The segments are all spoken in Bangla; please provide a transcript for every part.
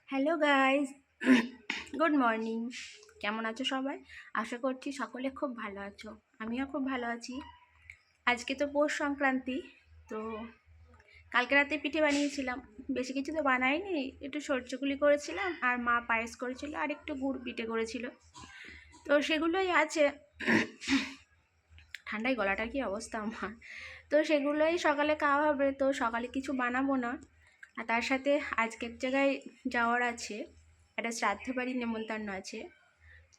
Hello guys, good morning. কেমন আছো সবাই? আশা করছি সকলে খুব ভালো আছো। আমিও খুব ভালো আছি। আজকে তো পৌষ সংক্রান্তি, তো কালকে রাতে পিঠে বানিয়েছিলাম। বেশি কিছু তো বানাইনি, একটু সরচুগুলি করেছিলাম আর মা পায়েস করেছিল আর একটু গুড় পিঠে করেছিল। তো সেগুলোই আছে। ঠান্ডায় গলাটার কি অবস্থা আমার। তো সেগুলোই সকালে খাওয়া হবে, তো সকালে কিছু বানাবো না। আর তার সাথে আজকে এক জায়গায় যাওয়ার আছে, একটা শ্রাদ্ধ বাড়ির নেমন্তন্ন আছে।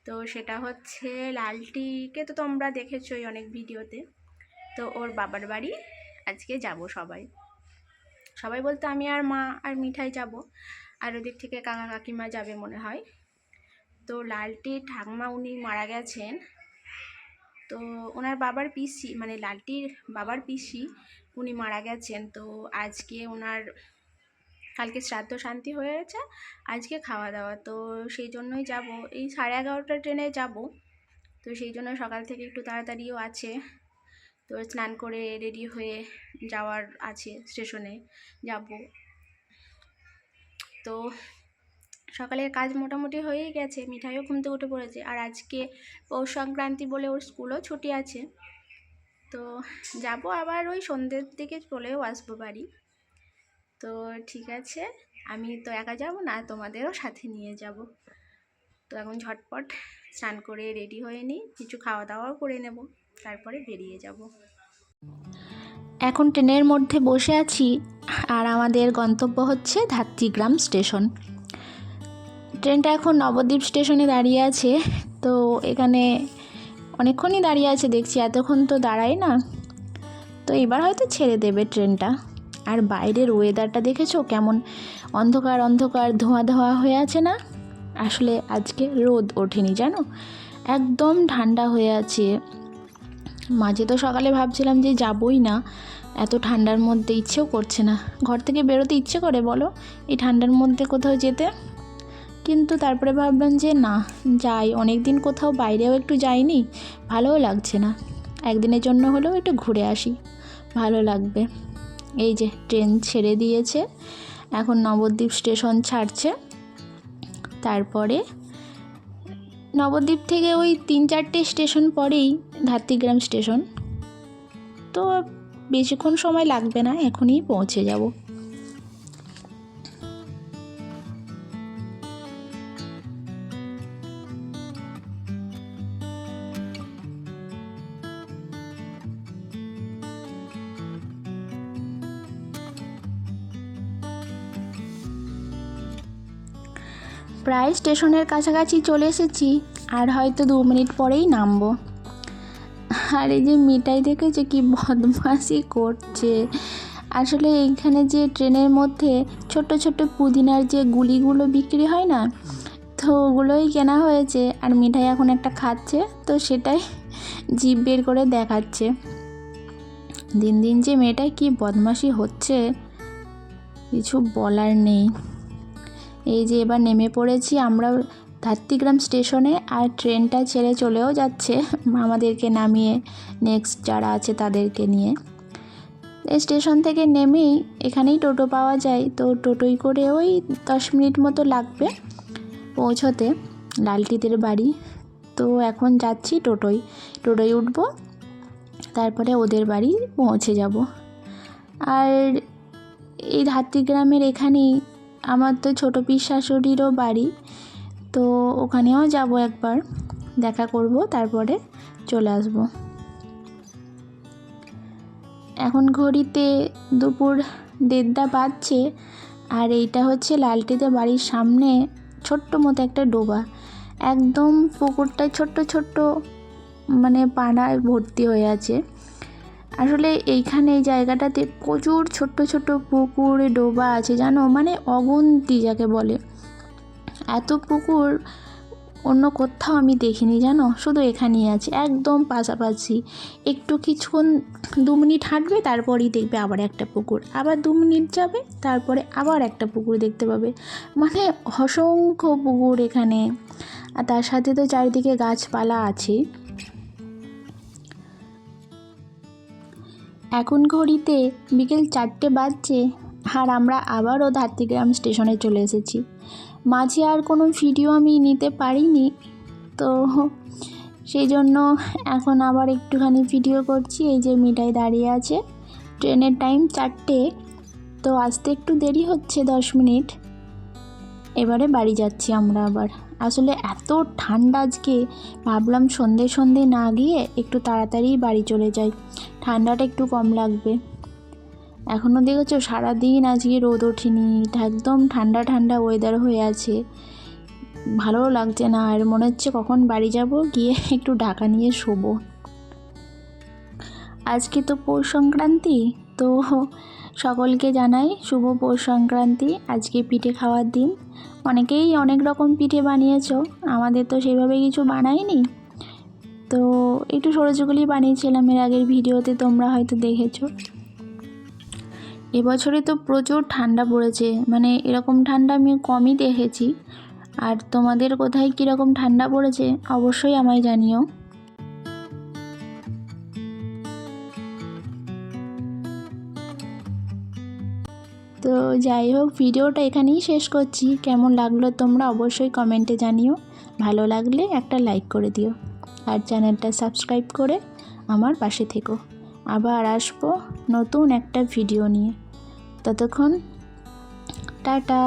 তো সেটা হচ্ছে লালটিকে তো তোমরা দেখেছোই অনেক ভিডিওতে। তো ওর বাবার বাড়ি আজকে যাব সবাই। সবাই বলতে আমি আর মা আর মিঠাই যাব, আর ওদিক থেকে কাকা কাকিমা যাবে মনে হয়। তো লালটির ঠাকুমা উনি মারা গেছেন। তো ওনার বাবার পিসি, মানে লালটির বাবার পিসি উনি মারা গেছেন। তো আজকে ওনার কালকে শ্রাদ্ধ শান্তি হয়ে গেছে, আজকে খাওয়া দাওয়া। তো সেই জন্যই যাব, এই 11:30 ট্রেনে যাব। তো সেই জন্য সকাল থেকে একটু তাড়াতাড়িও আছে। তো স্নান করে রেডি হয়ে যাওয়ার আছে, স্টেশনে যাব। তো সকালের কাজ মোটামুটি হয়েই গেছে, মিঠাইও ঘুম থেকে উঠে পড়েছে। আর আজকে পৌষ সংক্রান্তি বলে ওর স্কুলও ছুটি আছে। তো যাব, আবার ওই সন্ধ্যের দিকে চলেও আসবো বাড়ি। তো ঠিক আছে, আমি তো একা যাব না, তোমাদেরও সাথে নিয়ে যাব। তো এখন ঝটপট স্নান করে রেডি হয়ে নিই, কিছু খাওয়া দাওয়াও করে নেব, তারপরে বেরিয়ে যাব। এখন ট্রেনের মধ্যে বসে আছি, আর আমাদের গন্তব্য হচ্ছে ধাত্রীগ্রাম স্টেশন। ট্রেনটা এখন নবদ্বীপ স্টেশনে দাঁড়িয়ে আছে। তো এখানে অনেকক্ষণই দাঁড়িয়ে আছে দেখছি, এতক্ষণ তো দাঁড়ায় না। তো এবার হয়তো ছেড়ে দেবে ট্রেনটা। আর বাইরের ওয়েদারটা দেখেছো কেমন অন্ধকার অন্ধকার ধোঁয়া ধোঁয়া হয়ে আছে না? আসলে আজকে রোদ ওঠেনি জানো, একদম ঠান্ডা হয়ে আছে। মাঝে তো সকালে ভাবছিলাম যে যাবই না, এত ঠান্ডার মধ্যে ইচ্ছেও করছে না, ঘর থেকে বেরোতে ইচ্ছে করে বলো এই ঠান্ডার মধ্যে কোথাও যেতে। কিন্তু তারপরে ভাবলাম যে না, যাই, অনেক দিন কোথাও বাইরেও একটু যাইনি, ভালোও লাগছে না, একদিনের জন্য হলেও একটু ঘুরে আসি, ভালো লাগবে। এই যে ট্রেন ছেড়ে দিয়েছে, এখন নবদ্বীপ স্টেশন ছাড়ছে। তারপরে নবদ্বীপ থেকে ওই 3-4টে স্টেশন পরেই ধাত্রীগ্রাম স্টেশন। তো বেশিক্ষণ সময় লাগবে না, এখনই পৌঁছে যাব। প্রায় স্টেশনের কাছাকাছি চলে এসেছি, আর হয়তো 2 মিনিট পরেই নামবো। আর এই যে মিঠাই দেখেছে কি বদমাশি করছে। আসলে এইখানে যে ট্রেনের মধ্যে ছোট ছোট পুদিনার যে গুলিগুলো বিক্রি হয় না, তো ওগুলোই কেনা হয়েছে। আর মিঠাই এখন একটা খাচ্ছে, তো সেটাই জিভ বের করে দেখাচ্ছে। দিন দিন যে মেয়েটাই কি বদমাশি হচ্ছে, কিছু বলার নেই। এই যে এবার নেমে পড়েছি আমরা ধাত্রীগ্রাম স্টেশনে, আর ট্রেনটা ছেড়ে চলেও যাচ্ছে আমাদেরকে নামিয়ে, নেক্সট যারা আছে তাদেরকে নিয়ে। এই স্টেশন থেকে নেমেই এখানেই টোটো পাওয়া যায়, তো টোটোই করে ওই 10 মিনিট মতো লাগবে পৌঁছতে লালটিদের বাড়ি। তো এখন যাচ্ছি টোটোয় উঠবো, তারপরে ওদের বাড়ি পৌঁছে যাব। আর এই ধাত্রীগ্রামের এখানেই আমার তো ছোটো পিস শাশুড়িরও বাড়ি, তো ওখানেও যাব, একবার দেখা করব, তারপরে চলে আসব। এখন ঘড়িতে দুপুর 1:30 বাজছে। আর এইটা হচ্ছে লালটিদের বাড়ির সামনে ছোট্ট মতো একটা ডোবা, একদম পুকুরটা ছোট্ট ছোট্ট, মানে পানায় ভর্তি হয়ে আছে। আসলে এইখানে এই জায়গাটাতে প্রচুর ছোট্ট ছোট্ট পুকুর ডোবা আছে জানো, মানে অগুন্তি যাকে বলে। এত পুকুর অন্য কোথাও আমি দেখিনি জানো, শুধু এখানেই আছে, একদম পাশাপাশি। একটু কিছুক্ষণ 2 মিনিট হাঁটবে, তারপরেই দেখবে আবার একটা পুকুর, আবার 2 মিনিট যাবে, তারপরে আবার একটা পুকুর দেখতে পাবে। মানে অসংখ্য পুকুর এখানে, আর তার সাথে তো চারিদিকে গাছপালা আছে। এখন ঘড়িতে বিকেল 4টে বাজছে, আর আমরা আবারও ধাত্রীগ্রাম স্টেশনে চলে এসেছি। মাঝে আর কোনো ভিডিও আমি নিতে পারিনি, তো সেই জন্য এখন আবার একটুখানি ভিডিও করছি। এই যে মিঠাই দাঁড়িয়ে আছে, ট্রেনের টাইম 4টে, তো আসতে একটু দেরি হচ্ছে 10 মিনিট। এবারে বাড়ি যাচ্ছি আমরা আবার। আসলে এত ঠান্ডা আজকে, ভাবলাম সন্ধে না গিয়ে একটু তাড়াতাড়ি বাড়ি চলে যাই, ঠান্ডাটা একটু কম লাগবে। এখনও দেখেছো সারাদিন আজকে রোদ ওঠেনি, একদম ঠান্ডা ঠান্ডা ওয়েদার হয়ে আছে, ভালো লাগছে না। আর মনে হচ্ছে কখন বাড়ি যাব, গিয়ে একটু ঢাকা নিয়ে শোবো। আজকে তো পৌষ সংক্রান্তি, তো সকলকে জানাই শুভ পৌষ সংক্রান্তি। আজকে পিঠে খাওয়ার দিন। অনেকেই অনেক রকম পিঠে বানিয়েছো, আমাদের তো সেইভাবে কিছু বানাইনি, তো একটু সরজুগুলি বানিয়েছিলাম এর আগের ভিডিওতে, তোমরা হয়তো দেখেছো। এবছরে তো প্রচুর ঠান্ডা পড়েছে, মানে এরকম ঠান্ডা আমি কমই দেখেছি। আর তোমাদের কোথায় কীরকম ঠান্ডা পড়েছে অবশ্যই আমায় জানিও। তো যাই হোক, ভিডিওটা এখানেই শেষ করছি। কেমন লাগলো তোমরা অবশ্যই কমেন্টে জানিও, ভালো লাগলে একটা লাইক করে দিও, আর চ্যানেলটা সাবস্ক্রাইব করে আমার পাশে থেকো। আবার আসবো নতুন একটা ভিডিও নিয়ে, ততক্ষণ টাটা।